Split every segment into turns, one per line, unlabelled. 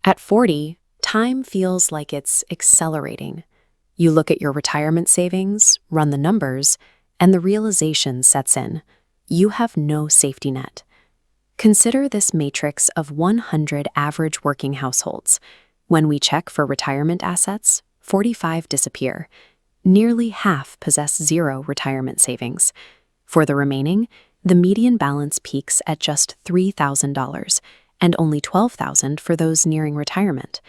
At 40, time feels like it's accelerating. You look at your retirement savings, run the numbers, and the realization sets in. You have no safety net. Consider this matrix of 100 average working households. When we check for retirement assets, 45 disappear. Nearly half possess zero retirement savings. For the remaining, the median balance peaks at just $3,000, and only $12,000 for those nearing retirement.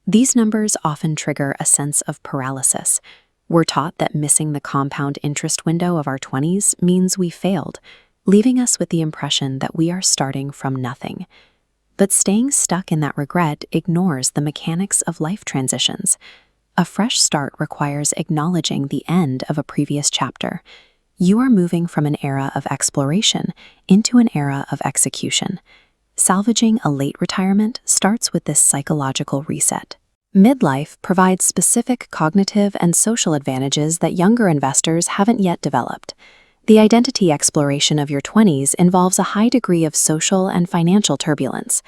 These numbers often trigger a sense of paralysis. We're taught that missing the compound interest window of our 20s means we failed, leaving us with the impression that we are starting from nothing. But staying stuck in that regret ignores the mechanics of life transitions. A fresh start requires acknowledging the end of a previous chapter. You are moving from an era of exploration into an era of execution. Salvaging a late retirement starts with this psychological reset. Midlife provides specific cognitive and social advantages that younger investors haven't yet developed. The identity exploration of your 20s involves a high degree of social and financial turbulence.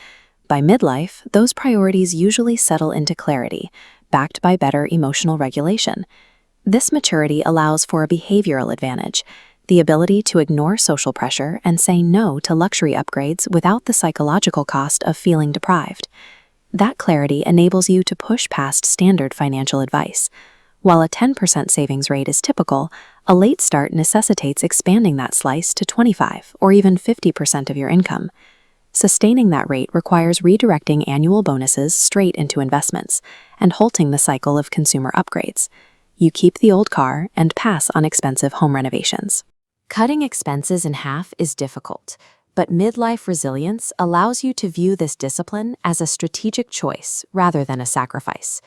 By midlife, those priorities usually settle into clarity, backed by better emotional regulation. This maturity allows for a behavioral advantage, the ability to ignore social pressure and say no to luxury upgrades without the psychological cost of feeling deprived. That clarity enables you to push past standard financial advice. While a 10% savings rate is typical, a late start necessitates expanding that slice to 25 or even 50% of your income. Sustaining that rate requires redirecting annual bonuses straight into investments and halting the cycle of consumer upgrades. You keep the old car and pass on expensive home renovations. Cutting expenses in half is difficult, but midlife resilience allows you to view this discipline as a strategic choice rather than a sacrifice.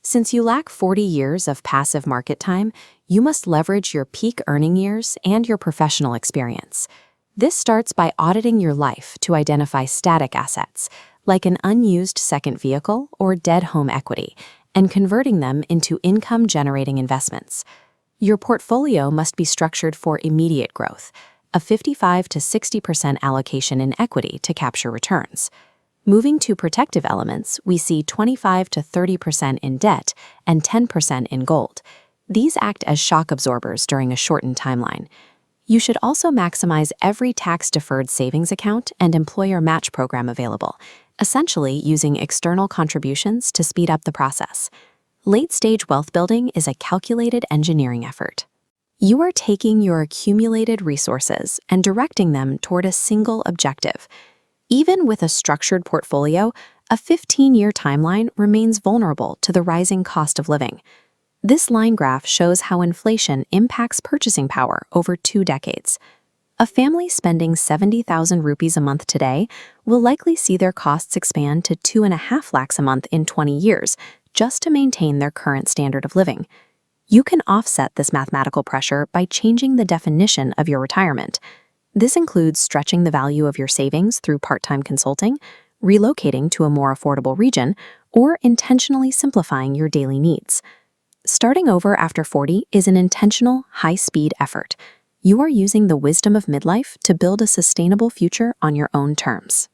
Since you lack 40 years of passive market time, you must leverage your peak earning years and your professional experience. This starts by auditing your life to identify static assets, like an unused second vehicle or dead home equity, and converting them into income-generating investments. Your portfolio must be structured for immediate growth, a 55 to 60% allocation in equity to capture returns. Moving to protective elements, we see 25 to 30% in debt and 10% in gold. These act as shock absorbers during a shortened timeline. You should also maximize every tax-deferred savings account and employer match program available, essentially using external contributions to speed up the process. Late-stage wealth building is a calculated engineering effort. You are taking your accumulated resources and directing them toward a single objective. Even with a structured portfolio, a 15-year timeline remains vulnerable to the rising cost of living. This line graph shows how inflation impacts purchasing power over 2 decades. A family spending 70,000 rupees a month today will likely see their costs expand to 2.5 lakhs a month in 20 years, just to maintain their current standard of living. You can offset this mathematical pressure by changing the definition of your retirement. This includes stretching the value of your savings through part-time consulting, relocating to a more affordable region, or intentionally simplifying your daily needs. Starting over after 40 is an intentional, high-speed effort. You are using the wisdom of midlife to build a sustainable future on your own terms.